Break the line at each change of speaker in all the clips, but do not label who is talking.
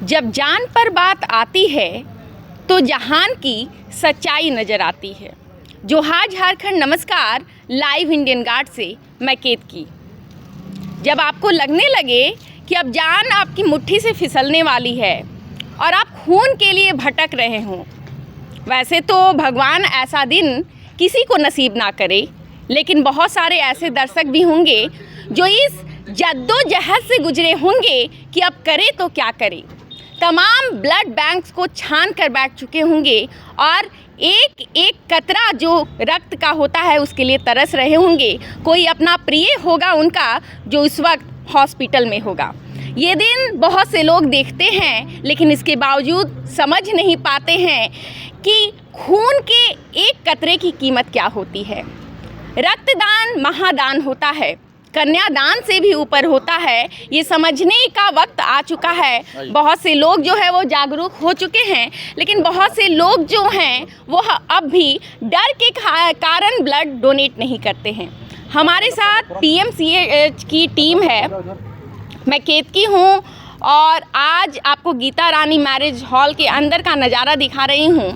जब जान पर बात आती है तो जहान की सच्चाई नज़र आती है। जोहार झारखंड, नमस्कार। लाइव इंडियन गार्ड से मैं केतकी। जब आपको लगने लगे कि अब जान आपकी मुट्ठी से फिसलने वाली है और आप खून के लिए भटक रहे हों, वैसे तो भगवान ऐसा दिन किसी को नसीब ना करे, लेकिन बहुत सारे ऐसे दर्शक भी होंगे जो इस जद्दोजहद से गुजरे होंगे कि अब करे तो क्या करे। तमाम ब्लड बैंक्स को छान कर बैठ चुके होंगे और एक एक कतरा जो रक्त का होता है उसके लिए तरस रहे होंगे। कोई अपना प्रिय होगा उनका जो इस वक्त हॉस्पिटल में होगा। ये दिन बहुत से लोग देखते हैं, लेकिन इसके बावजूद समझ नहीं पाते हैं कि खून के एक कतरे की कीमत क्या होती है। रक्तदान महादान होता है, कन्यादान से भी ऊपर होता है। ये समझने का वक्त आ चुका है। बहुत से लोग जो है वो जागरूक हो चुके हैं, लेकिन बहुत से लोग जो हैं वो अब भी डर के कारण ब्लड डोनेट नहीं करते हैं। हमारे साथ PMCH की टीम है, मैं केतकी हूँ और आज आपको गीता रानी मैरिज हॉल के अंदर का नज़ारा दिखा रही हूँ।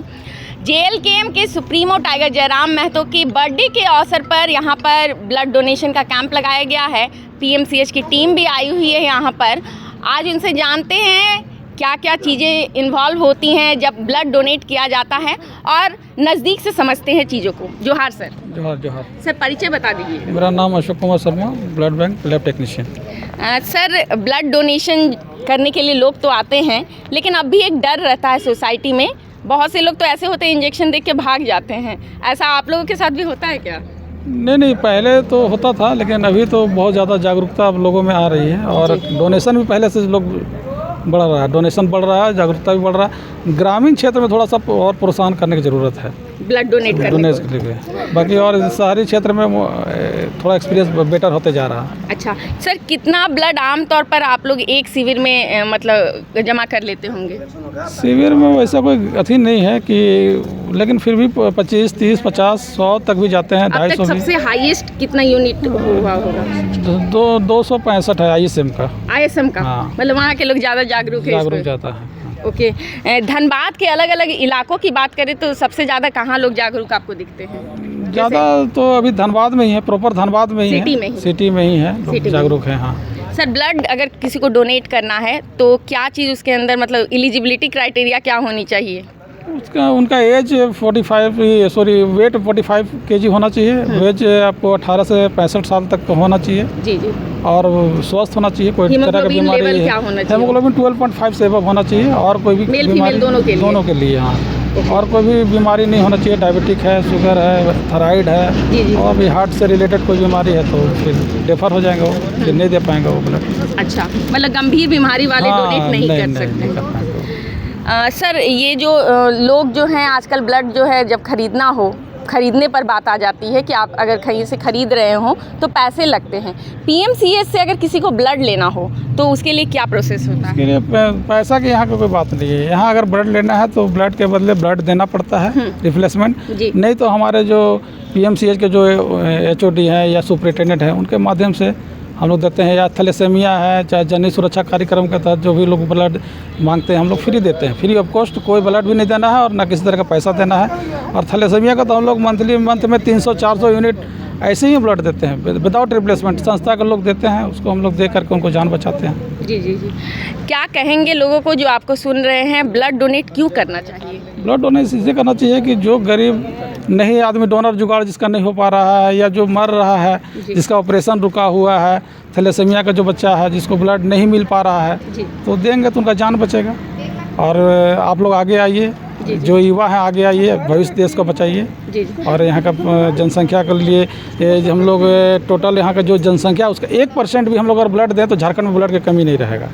JLKM के सुप्रीमो टाइगर जयराम महतो की बर्थडे के अवसर पर यहाँ पर ब्लड डोनेशन का कैंप लगाया गया है। PMCH की टीम भी आई हुई है यहाँ पर। आज इनसे जानते हैं क्या क्या चीज़ें इन्वॉल्व होती हैं जब ब्लड डोनेट किया जाता है और नज़दीक से समझते हैं चीज़ों को। जोहार सर।
जोहार जोहार
सर, परिचय बता दीजिए।
मेरा नाम Ashok Kumar Sharma, blood bank lab technician.
Sir, blood donation करने के लिए लोग तो आते हैं, लेकिन अब भी एक डर रहता है सोसाइटी में। बहुत से लोग तो ऐसे होते हैं इंजेक्शन देख के भाग जाते हैं। ऐसा आप लोगों के साथ भी होता है क्या?
नहीं, पहले तो होता था, लेकिन अभी तो बहुत ज़्यादा जागरूकता अब लोगों में आ रही है और डोनेशन भी पहले से लोग बढ़ रहा है। डोनेशन बढ़ रहा है, जागरूकता भी बढ़ रहा है। ग्रामीण क्षेत्र में थोड़ा सा और प्रोत्साहन करने की ज़रूरत है
ब्लड डोनेट करने
के लिए। बाकी और शहरी क्षेत्र में थोड़ा एक्सपीरियंस बेटर होते जा रहा है।
अच्छा सर, कितना ब्लड आमतौर पर आप लोग एक शिविर में मतलब जमा कर लेते होंगे?
शिविर में वैसा कोई अथी नहीं है कि, लेकिन फिर भी 25, 30, 50, 100 तक भी जाते हैं। 250 भी।
सबसे हाईएस्ट कितना यूनिट हुआ होगा?
265 है ISM का। हाँ।
मतलब वहाँ के लोग ज़्यादा जागरूक
जाता है।
ओके। धनबाद के अलग अलग इलाकों की बात करें तो सबसे ज़्यादा कहाँ लोग जागरूक आपको दिखते हैं?
ज़्यादा तो अभी धनबाद में ही है, प्रॉपर धनबाद में ही है, सिटी में ही है, लोग जागरूक हैं। हाँ
सर, ब्लड अगर किसी को डोनेट करना है तो क्या चीज़ उसके अंदर मतलब एलिजिबिलिटी क्राइटेरिया क्या होनी चाहिए?
उनका एज वेट 45 kg होना चाहिए। वेज आपको 18 से 65 साल तक होना चाहिए।
जी।
और स्वस्थ होना चाहिए, कोई तरह का बीमारी है। हेमोग्लोबिन 12.5 से अबव होना चाहिए और कोई भी बीमारी दोनों के लिए। हाँ, और कोई भी बीमारी नहीं होना चाहिए। डायबिटिक है, शुगर है, थायराइड है और भी हार्ट से रिलेटेड कोई बीमारी है तो फिर रेफर हो जाएंगे, वो नहीं दे पाएंगे वो ब्लड।
अच्छा, मतलब गंभीर बीमारी वाले डोनेट नहीं कर सकते। सर, ये जो लोग जो हैं आजकल ब्लड जो है जब खरीदने पर बात आ जाती है कि आप अगर कहीं से खरीद रहे हो तो पैसे लगते हैं। PMCH से अगर किसी को ब्लड लेना हो तो उसके लिए क्या प्रोसेस होता है?
उसके लिए पैसा की यहाँ की कोई बात नहीं है। यहाँ अगर ब्लड लेना है तो ब्लड के बदले ब्लड देना पड़ता है, रिप्लेसमेंट। नहीं तो हमारे जो PMCH के जो HOD हैं या सुपरिटेंडेंट हैं उनके माध्यम से हम लोग देते हैं। या थैलेसेमिया है, चाहे जननी सुरक्षा कार्यक्रम के तहत जो भी लोग ब्लड मांगते हैं हम लोग फ्री देते हैं। फ्री ऑफ कॉस्ट, कोई ब्लड भी नहीं देना है और ना किसी तरह का पैसा देना है। और थैलेसेमिया का तो हम लोग मंथ में 300-400 यूनिट ऐसे ही ब्लड देते हैं विदाउट रिप्लेसमेंट। संस्था के लोग देते हैं, उसको हम लोग दे करके उनको जान बचाते हैं।
जी। क्या कहेंगे लोगों को जो आपको सुन रहे हैं, ब्लड डोनेट क्यों करना चाहिए?
ब्लड डोनेट इसलिए करना चाहिए कि जो गरीब नहीं आदमी, डोनर जुगाड़ जिसका नहीं हो पा रहा है या जो मर रहा है, जिसका ऑपरेशन रुका हुआ है, थैलेसेमिया का जो बच्चा है जिसको ब्लड नहीं मिल पा रहा है, तो देंगे तो उनका जान बचेगा। और आप लोग आगे आइए, जो युवा है आगे आइए, भविष्य देश को बचाइए। और यहाँ का जनसंख्या के लिए हम लोग टोटल यहाँ का जो जनसंख्या उसका 1% भी हम लोग अगर ब्लड दें तो झारखंड में ब्लड की कमी नहीं रहेगा।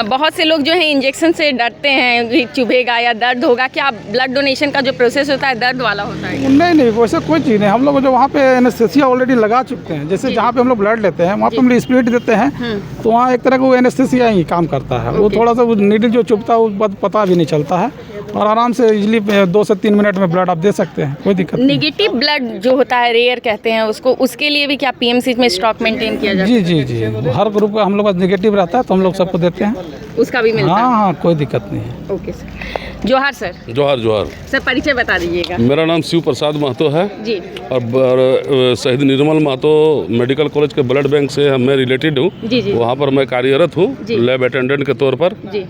बहुत से लोग जो हैं इंजेक्शन से डरते हैं, चुभेगा या दर्द होगा। क्या ब्लड डोनेशन का जो प्रोसेस होता है दर्द वाला होता है?
नहीं, वैसे कोई चीज़ नहीं। हम लोग जो वहाँ पे एनेस्थेसिया ऑलरेडी लगा चुके हैं। जैसे जहाँ पे हम लोग ब्लड लेते हैं वहाँ पे हम लोग स्पिरिट देते हैं, तो वहाँ एक तरह का वो एनेस्थेसिया ही काम करता है। वो थोड़ा सा नीडल जो चुभता है वो पता भी नहीं चलता है और आराम से इजीली 2 से 3 मिनट में ब्लड आप दे सकते हैं, कोई दिक्कत नहीं।
नेगेटिव ब्लड जो होता है, रेयर कहते हैं उसको, उसके लिए भी क्या पीएमसीएच में स्टॉक मेंटेन किया जाता है?
जी जी जी, हर ग्रुप का हम लोग का नेगेटिव रहता है तो हम लोग सबको देते हैं।
उसका भी मिलता है?
हाँ, कोई दिक्कत नहीं है।
Okay sir. जोहार सर।
जोहार जोहार।
सर परिचय बता दीजिएगा।
मेरा नाम शिव प्रसाद महतो है
जी।
और शहीद निर्मल महतो मेडिकल कॉलेज के ब्लड बैंक से मैं रिलेटेड हूँ।
जी जी।
वहाँ पर मैं कार्यरत हूँ
जी।
लैब अटेंडेंट के तौर पर।
जी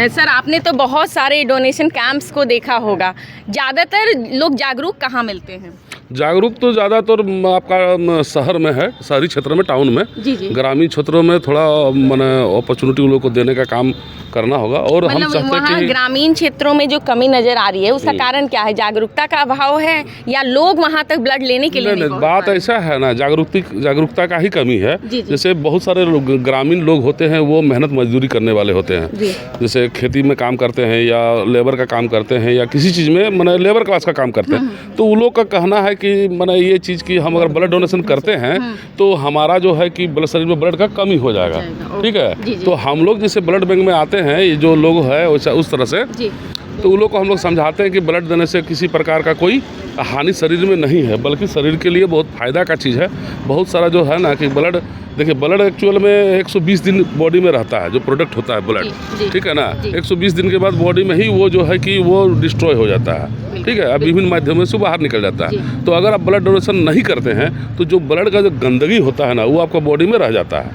सर, आपने तो बहुत सारे डोनेशन कैंप्स को देखा होगा, ज़्यादातर लोग जागरूक कहाँ मिलते हैं?
जागरूक तो ज़्यादातर आपका शहर में है, शहरी क्षेत्र में, टाउन में।
जी जी।
ग्रामीण क्षेत्रों में थोड़ा मैंने अपॉर्चुनिटी लोगों को देने का काम करना होगा। और हम
मतलब
चाहते
वहाँ
हैं कि
ग्रामीण क्षेत्रों में जो कमी नज़र आ रही है उसका कारण क्या है? जागरूकता का अभाव है या लोग वहाँ तक ब्लड लेने के लिए
नहीं,
नहीं
बात ऐसा है ना, जागरूकता का ही कमी है।
जी, जी।
जैसे बहुत सारे ग्रामीण लोग होते हैं, वो मेहनत मजदूरी करने वाले होते हैं।
जी।
जैसे खेती में काम करते हैं या लेबर का काम करते हैं या किसी चीज़ में मैंने लेबर क्लास का काम करते हैं, तो उन लोग का कहना है कि मैंने ये चीज़ की हम अगर ब्लड डोनेशन करते हैं तो हमारा जो है कि शरीर में ब्लड का कमी हो जाएगा। ठीक
जी,
है,
जी।
तो हम लोग जैसे ब्लड बैंक में आते हैं, ये जो लोग है वैसा उस तरह से,
जी।
तो उन लोग को हम लोग समझाते हैं कि ब्लड देने से किसी प्रकार का कोई हानि शरीर में नहीं है, बल्कि शरीर के लिए बहुत फ़ायदा का चीज़ है। बहुत सारा जो है ना कि ब्लड, देखिए ब्लड एक्चुअल में 120 दिन बॉडी में रहता है, जो प्रोडक्ट होता है ब्लड।
जी।
ठीक है ना,
जी।
120 दिन के बाद बॉडी में ही वो जो है कि वो डिस्ट्रॉय हो जाता है। ठीक है, अब विभिन्न माध्यमों से बाहर निकल जाता है। तो अगर आप ब्लड डोनेशन नहीं करते हैं तो जो ब्लड का जो गंदगी होता है ना, वो आपका बॉडी में रह जाता है।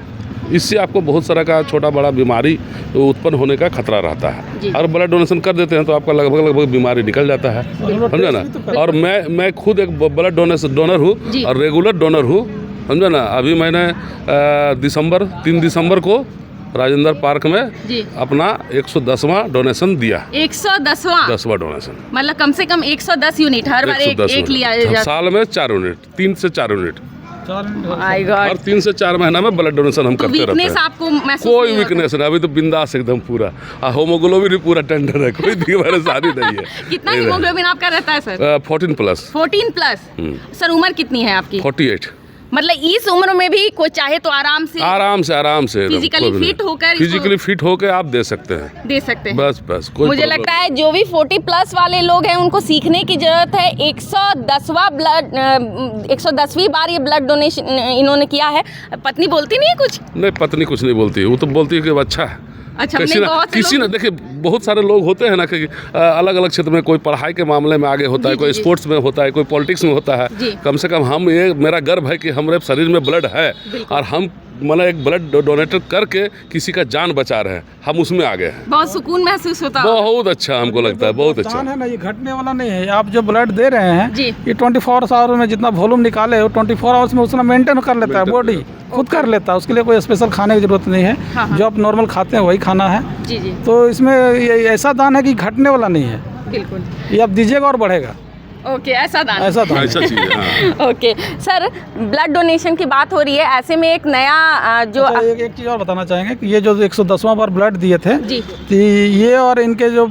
इससे आपको बहुत सारा का छोटा बड़ा बीमारी उत्पन्न होने का खतरा रहता है। और ब्लड डोनेशन कर देते हैं तो आपका लगभग बीमारी निकल जाता है, समझे ना। और मैं खुद एक ब्लड डोनर हूँ और रेगुलर डोनर हूँ, समझे ना। अभी मैंने 3 दिसंबर को राजेंद्र पार्क में अपना 110वां डोनेशन दिया।
110वां
डोनेशन,
मतलब कम से कम 110 यूनिट हर बार एक लिया जाता।
साल में 4 यूनिट, 3 से 4 यूनिट
My God।
और 3 से 4 महीना में ब्लड डोनेशन हम करते रहते हैं।
आपको महसूस
कोई वीकनेस नहीं, अभी तो बिंदास एकदम पूरा। होमोग्लोबिन भी पूरा टेंडर है, कोई परेशानी नहीं है।
कितना हीमोग्लोबिन आपका रहता है सर?
14+।
14+। सर उम्र कितनी है आपकी?
48।
मतलब इस उम्र में भी कोई चाहे तो आराम से फिजिकली फिट होकर आप दे सकते हैं। बस मुझे लगता है जो भी 40+ वाले लोग हैं उनको सीखने की जरूरत है। 110वीं बार ये ब्लड डोनेशन इन्होंने किया है। पत्नी बोलती नहीं है कुछ?
नहीं, पत्नी कुछ नहीं बोलती है, वो तो बोलती है कि अच्छा है।
अच्छा,
किसी ना देखिए, बहुत सारे लोग होते हैं ना कि अलग अलग क्षेत्र में, कोई पढ़ाई के मामले में आगे होता है, कोई स्पोर्ट्स में होता है, कोई पॉलिटिक्स में होता है। कम से कम हम, ये मेरा गर्व है कि हमारे शरीर में ब्लड है और हम मतलब एक ब्लड डोनेटर करके किसी का जान बचा रहे हैं, हम उसमें आ गए हैं।
बहुत सुकून महसूस होता है।
बहुत अच्छा हमको लगता है, बहुत अच्छा
है ना। ये घटने वाला नहीं है। आप जो ब्लड दे रहे हैं
ये
24 आवर्स में जितना वॉल्यूम निकाले हो 24 आवर्स में उतना मेंटेन कर लेता है, बॉडी खुद कर लेता है। उसके लिए कोई स्पेशल खाने की जरूरत नहीं है। जो आप नॉर्मल खाते हैं वही खाना है।
जी जी।
तो इसमें ये ऐसा दान है कि घटने वाला नहीं है।
बिल्कुल,
ये आप दीजिएगा और बढ़ेगा।
ओके, ऐसा दान,
ऐसा चीज़ है। हाँ।
ओके सर, ब्लड डोनेशन की बात हो रही है, ऐसे में एक नया जो
एक चीज़ और बताना चाहेंगे कि ये जो 110वां बार ब्लड दिए थे
जी,
तो ये और इनके जो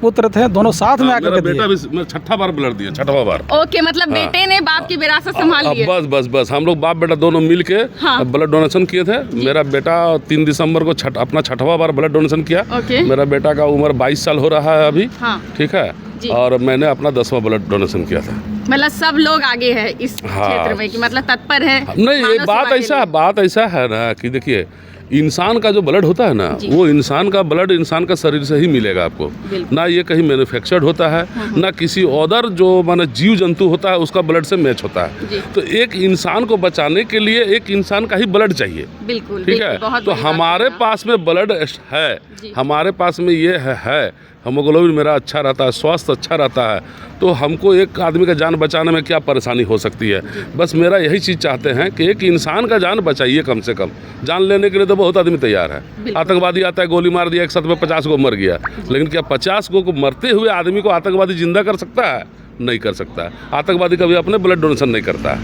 पुत्र थे दोनों साथ में आकर
बेटा भी 6ठा बार ब्लड दिया, 6ठवां बार।
ओके, मतलब बेटे ने बाप की विरासत संभाल ली है।
बस हम लोग बाप बेटा दोनों मिल के ब्लड डोनेशन किए थे। मेरा बेटा 3 दिसंबर को अपना 6ठवां बार ब्लड डोनेशन किया। मेरा बेटा का उम्र 22 साल हो रहा है अभी। ठीक है, और मैंने अपना 10वां ब्लड डोनेशन किया था।
मतलब सब लोग आगे हैं इस क्षेत्र में, कि मतलब तत्पर है।
नहीं, ये बात ऐसा है ना कि देखिए, इंसान का जो ब्लड होता है ना, वो इंसान का ब्लड इंसान का शरीर से ही मिलेगा आपको। ना ये कहीं मैन्युफैक्चर्ड होता है, ना किसी अदर जो माने जीव जंतु होता है उसका ब्लड से मैच होता है। तो एक इंसान को बचाने के लिए एक इंसान का ही ब्लड चाहिए।
बिल्कुल,
ठीक है। तो हमारे पास में ब्लड है, हमारे पास में ये है, हीमोग्लोबिन मेरा अच्छा रहता है, स्वास्थ्य अच्छा रहता है, तो हमको एक आदमी का जान बचाने में क्या परेशानी हो सकती है। बस मेरा यही चीज़ चाहते हैं कि एक इंसान का जान बचाइए। कम से कम जान लेने के लिए तो बहुत आदमी तैयार है। आतंकवादी आता है, गोली मार दिया, एक साथ में 50 को मर गया, लेकिन क्या 50 को मरते हुए आदमी को आतंकवादी जिंदा कर सकता है? नहीं कर सकता है। आतंकवादी कभी अपने ब्लड डोनेशन नहीं करता है,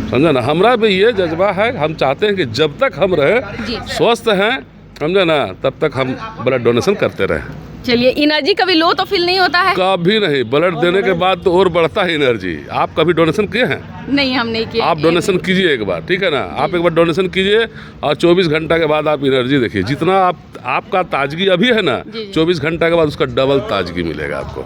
समझे ना। हमारा भी ये जज्बा है, हम चाहते हैं कि जब तक हम रहे, स्वस्थ हैं, समझे ना, तब तक हम ब्लड डोनेशन करते रहें।
चलिए, एनर्जी कभी लो तो फील नहीं होता है?
कभी नहीं, ब्लड देने के बाद तो और बढ़ता है एनर्जी। आप कभी डोनेशन किए हैं?
नहीं, हम नहीं किए।
आप डोनेशन कीजिए एक बार, ठीक है ना। आप एक बार डोनेशन कीजिए और 24 घंटा के बाद आप एनर्जी देखिए। जितना आपका ताजगी अभी है ना, 24 घंटा के बाद उसका डबल ताजगी मिलेगा आपको।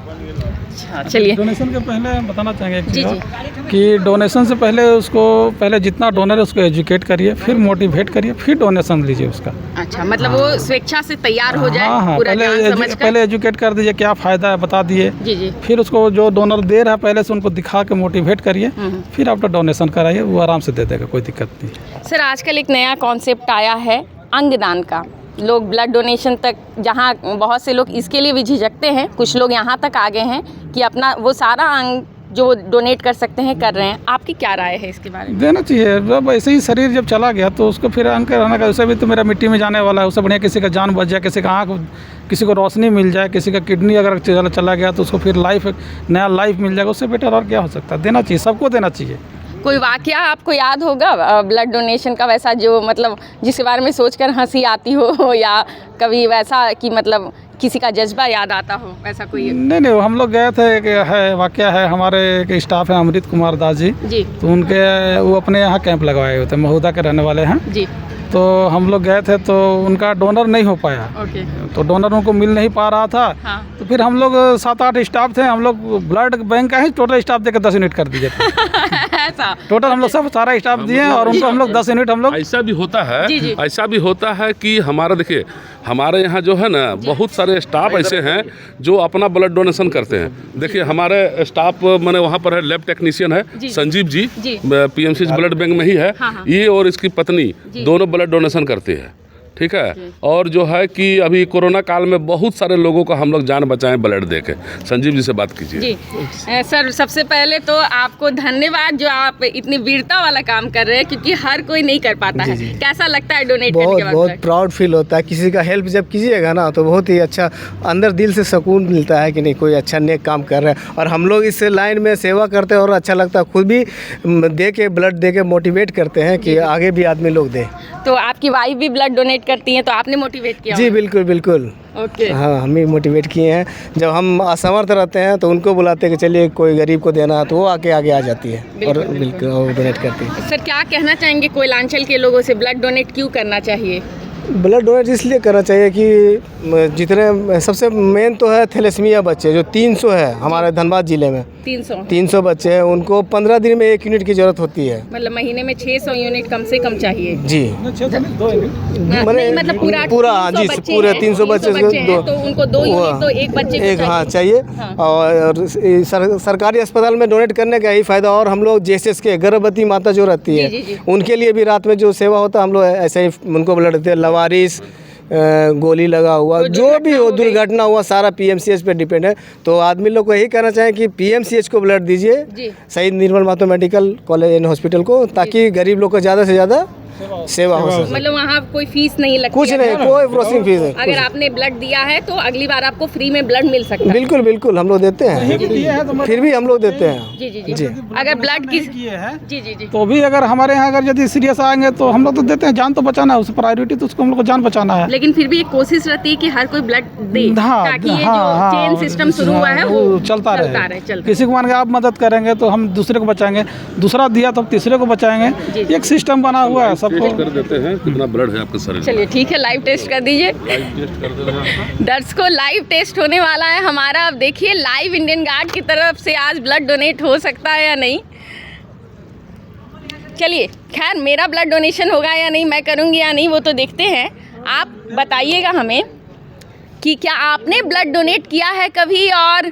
अच्छा, चलिए।
डोनेशन के पहले हम बताना चाहेंगे एक चीज़ कि डोनेशन से पहले उसको जितना डोनर है उसको एजुकेट करिए, फिर मोटिवेट करिए, फिर डोनेशन लीजिए उसका।
अच्छा, मतलब वो स्वेच्छा से तैयार हो जाए।
हाँ,
पूरा जान समझ कर।
पहले एजुकेट कर दीजिए, क्या फ़ायदा है बता दिए।
जी।
फिर उसको जो डोनर दे रहा है पहले से उनको दिखा के मोटिवेट करिए, फिर आपका डोनेशन कराइए, वो आराम से दे देगा, कोई दिक्कत नहीं।
सर, आजकल एक नया कॉन्सेप्ट आया है अंगदान का। लोग ब्लड डोनेशन तक, जहाँ बहुत से लोग इसके लिए भी झिझकते हैं, कुछ लोग यहाँ तक आ गए हैं कि अपना वो सारा अंग जो डोनेट कर सकते हैं कर रहे हैं। आपकी क्या राय है इसके बारे में?
देना चाहिए। जब ऐसे ही शरीर जब चला गया तो उसको फिर अंग रहने का, उससे भी तो मेरा मिट्टी में जाने वाला है। उससे बढ़िया किसी का जान बच जाए, किसी का आँख, किसी को रोशनी मिल जाए, किसी का किडनी अगर चला गया तो उसको फिर नया लाइफ मिल जाएगा। उससे बेटर और क्या हो सकता है? देना चाहिए, सबको देना चाहिए।
कोई वाकया आपको याद होगा ब्लड डोनेशन का, वैसा जो मतलब जिसके बारे में सोचकर हंसी आती हो, या कभी वैसा कि मतलब किसी का जज्बा याद आता हो, वैसा कोई?
नहीं, हम लोग गए थे, एक है वाकया है, हमारे एक स्टाफ है अमृत कुमार दास जी, तो उनके वो अपने यहाँ कैंप लगवाए हुए थे, महुदा के रहने वाले हैं जी। तो हम लोग गए थे तो उनका डोनर नहीं हो पाया। तो डोनर उनको मिल नहीं पा रहा था। तो फिर हम लोग 7-8 स्टाफ थे, हम लोग ब्लड बैंक का ही टोटल स्टाफ देकर 10 यूनिट कर दिए थे। ऐसा टोटल हम लोग सब सारा स्टाफ दिए और उनको हम लोग 10 यूनिट हम लोग।
ऐसा भी होता है, ऐसा भी होता है कि हमारा देखिए, हमारे यहाँ जो है ना बहुत सारे स्टाफ ऐसे हैं जो अपना ब्लड डोनेशन करते हैं। देखिए हमारे स्टाफ मैंने वहाँ पर है, लैब टेक्नीशियन है Sanjeev ji, PMC blood bank में ही है। ये और इसकी पत्नी दोनों ब्लड डोनेशन करती है, ठीक है। और जो है कि अभी कोरोना काल में बहुत सारे लोगों को हम लोग जान बचाएं ब्लड देके। संजीव जी से बात कीजिए।
जी सर, सबसे पहले तो आपको धन्यवाद जो आप इतनी वीरता वाला काम कर रहे हैं, क्योंकि हर कोई नहीं कर पाता है। कैसा लगता है डोनेट करने के बाद?
बहुत प्राउड फील होता है। किसी का हेल्प जब कीजिएगा ना तो बहुत ही अच्छा अंदर दिल से सुकून मिलता है कि नहीं, कोई अच्छा नेक काम कर रहे हैं। और हम लोग इस लाइन में सेवा करते हैं और अच्छा लगता है, खुद भी दे के ब्लड दे के मोटिवेट करते हैं कि आगे भी आदमी लोग दें।
तो आपकी वाइफ भी ब्लड डोनेट करती हैं, तो आपने मोटिवेट किया?
जी बिल्कुल।
ओके।
हाँ, हम भी मोटिवेट किए हैं। जब हम असमर्थ रहते हैं तो उनको बुलाते हैं कि चलिए कोई गरीब को देना है, तो वो आगे आ जाती है और बिल्कुल डोनेट करती है।
सर, क्या कहना चाहेंगे कोयलांचल के लोगों से, ब्लड डोनेट क्यों करना चाहिए?
ब्लड डोनेट इसलिए करना चाहिए कि जितने सबसे मेन तो है थैलेसीमिया बच्चे, जो 300 है हमारे धनबाद जिले में। 300 बच्चे हैं, उनको 15 दिन में 1 यूनिट की जरूरत होती है।
मतलब महीने में 600 यूनिट कम से कम चाहिए
जी।
मतलब पूरा
जी, पूरे 300 बच्चे
तो उनको 2 यूनिट तो एक बच्चे को चाहिए।
हाँ चाहिए। और सरकारी अस्पताल में डोनेट करने का यही फ़ायदा। और हम लोग JSS के गर्भवती माता जो रहती है उनके लिए भी रात में जो सेवा होता है, हम लोग ऐसे ही उनको ब्लड देते हैं। लवारिस, गोली लगा हुआ, जो भी हो, दुर्घटना हुआ, सारा PMCH पे डिपेंड है। तो आदमी लोग को यही कहना चाहें कि PMCH को ब्लड दीजिए, शहीद Nirmal Mahato medical college and hospital को, ताकि गरीब लोग को ज़्यादा से ज़्यादा सेवा हो सके।
मतलब वहाँ कोई फीस नहीं लगती?
कुछ नहीं, कोई प्रोसेसिंग फीस नहीं।
अगर आपने ब्लड दिया है तो अगली बार आपको फ्री में ब्लड मिल सकता है?
बिल्कुल हम लोग देते हैं, फिर भी हम लोग देते हैं।
जी। अगर ब्लड की जी
तो भी अगर हमारे यहाँ अगर यदि सीरियस आएंगे तो हम लोग तो देते हैं। जान तो बचाना है, उस प्रायोरिटी तो उसको हम लोग को जान बचाना है।
लेकिन फिर भी एक कोशिश रहती है कि हर कोई ब्लड दे, ताकि ये जो चेन सिस्टम शुरू हुआ है वो
चलता रहे। किसी को मान के आप मदद करेंगे तो हम दूसरे को बचाएंगे, दूसरा दिया तो हम तीसरे को बचाएंगे। एक सिस्टम बना हुआ है, सबको
कर देते हैं कितना ब्लड है आपके शरीर में।
चलिए ठीक है, लाइव टेस्ट कर दीजिए। दर्शकों, लाइव टेस्ट होने वाला है हमारा। अब देखिए लाइव इंडियन गार्ड की तरफ से आज ब्लड डोनेट हो सकता है या नहीं। चलिए, खैर मेरा ब्लड डोनेशन होगा या नहीं, मैं करूँगी या नहीं, वो तो देखते हैं। आप बताइएगा हमें कि क्या आपने ब्लड डोनेट किया है कभी, और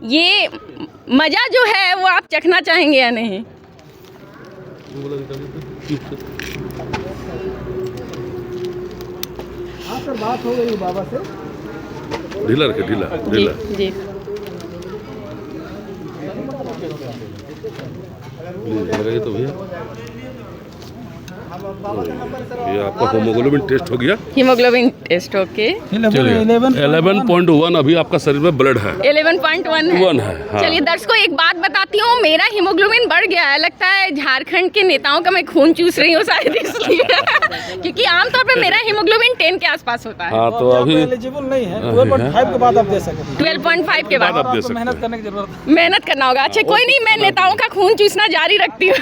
ये मज़ा जो है वो आप चखना चाहेंगे या नहीं?
सर, बात हो गई बाबा से।
ढीला रखे, ढीला।
जी।
लगाइए तो भैया। ये आपका हीमोग्लोबिन टेस्ट हो गया।
Haemoglobin test okay.
11.1 अभी आपका शरीर में ब्लड है।
11.1 है।
1 है, हाँ।
चलिए दर्शकों एक बात बताती हूँ, मेरा हीमोग्लोबिन बढ़ गया है, लगता है झारखंड के नेताओं का मैं खून चूस रही हूँ शायद इसलिए क्योंकि आमतौर पर मेरा हीमोग्लोबिन 10 के आसपास होता है।
हाँ तो अभी
एलिजिबल नहीं है, 12.5 के बाद आप दे सकते हैं।
12.5 के बाद
आप दे सकते
मेहनत
हैं।
करने की जरूरत है।
मेहनत करना होगा। अच्छा कोई नहीं, मैं नेताओं का खून चूसना जारी रखती हूँ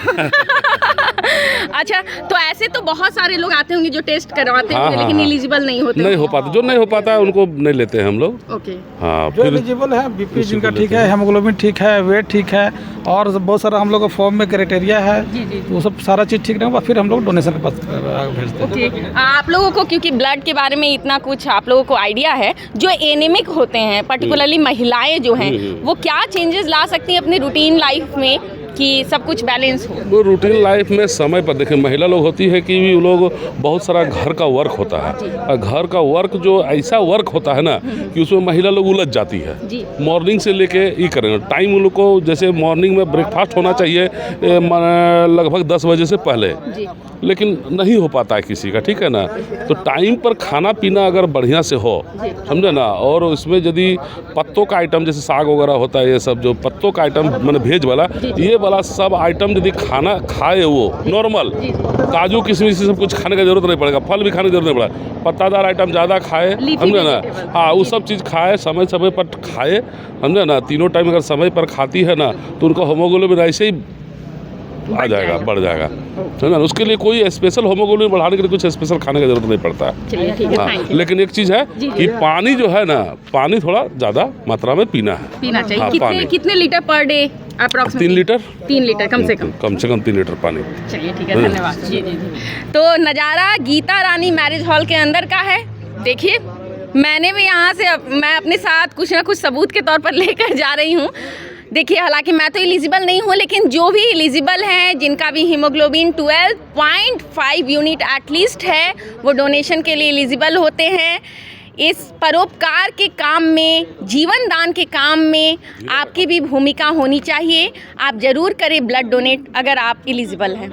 अच्छा तो ऐसे तो बहुत सारे लोग आते होंगे जो टेस्ट करवाते
हाँ,
होंगे
हाँ,
लेकिन
हाँ।
एलिजिबल नहीं होते
नहीं हो पाता, जो नहीं हो पाता है उनको नहीं लेते हैं हम लोग।
ओके।
हाँ
जो
फिर
एलिजिबल है, बीपी
उसी
जिनका
को
ठीक
लेते
है, हेमोग्लोबिन ठीक है, वेट ठीक है और बहुत सारा हम लोग का फॉर्म में क्राइटेरिया है, वो सब सारा चीज़ ठीक नहीं होगा फिर हम लोग डोनेशन के पास भेजते हैं।
ओके आप लोगों को क्योंकि ब्लड के बारे में इतना कुछ आप लोगों को आइडिया है, जो एनीमिक होते हैं पर्टिकुलरली महिलाएं जो हैं वो क्या चेंजेस ला सकती हैं अपनी रूटीन लाइफ में कि सब कुछ बैलेंस हो?
वो रूटीन लाइफ में समय पर देखिए, महिला लोग होती है कि वो लोग बहुत सारा घर का वर्क होता है और घर का वर्क जो ऐसा वर्क होता है ना कि उसमें महिला लोग उलझ जाती है। मॉर्निंग से लेके ये करेंगे टाइम उन लोग को, जैसे मॉर्निंग में ब्रेकफास्ट होना चाहिए लगभग 10 बजे से पहले, लेकिन नहीं हो पाता है किसी का, ठीक है ना। तो टाइम पर खाना पीना अगर बढ़िया से हो, समझे ना, और उसमें यदि पत्तों का आइटम जैसे साग वगैरह होता है, ये सब जो पत्तों का आइटम मैंने भेज वाला, ये वाला सब आइटम यदि खाना खाए वो नॉर्मल, काजू किशमिश सब कुछ खाने का जरूरत नहीं पड़ेगा, फल भी खाने की जरूरत नहीं पड़ेगा, पत्तादार आइटम ज़्यादा खाए, समझे ना। हाँ वो सब चीज़ खाए, समय समय पर खाए, समझे ना। तीनों टाइम अगर समय पर खाती है ना तो उनका हीमोग्लोबिन ऐसे ही आ जाएगा, बढ़ जाएगा, है ना। उसके लिए कोई स्पेशल हीमोग्लोबिन बढ़ाने के लिए कुछ स्पेशल खाने की जरूरत नहीं पड़ता है।
चलिए ठीक है,
हाँ,
थैंक यू।
लेकिन एक चीज़ है कि पानी जो है ना, पानी थोड़ा ज़्यादा मात्रा में पीना है।
पीना चाहिए।
हाँ,
कितने
पानी।
कितने litre per day approximately?
3 litre.
3 litre कम से कम।
कम से कम 3 लीटर पानी।
चलिए ठीक है, धन्यवाद। जी जी जी। तो नज़ारा गीता रानी मैरिज हॉल के अंदर का है। देखिए मैंने भी यहाँ से मैं अपने साथ कुछ ना कुछ सबूत के तौर पर लेकर जा रही हूँ। देखिए हालांकि मैं तो एलिजिबल नहीं हूँ, लेकिन जो भी एलिजिबल हैं, जिनका भी हीमोग्लोबिन 12.5 यूनिट एटलीस्ट है, वो डोनेशन के लिए एलिजिबल होते हैं। इस परोपकार के काम में, जीवन दान के काम में आपकी भी भूमिका होनी चाहिए। आप ज़रूर करें ब्लड डोनेट अगर आप एलिजिबल हैं।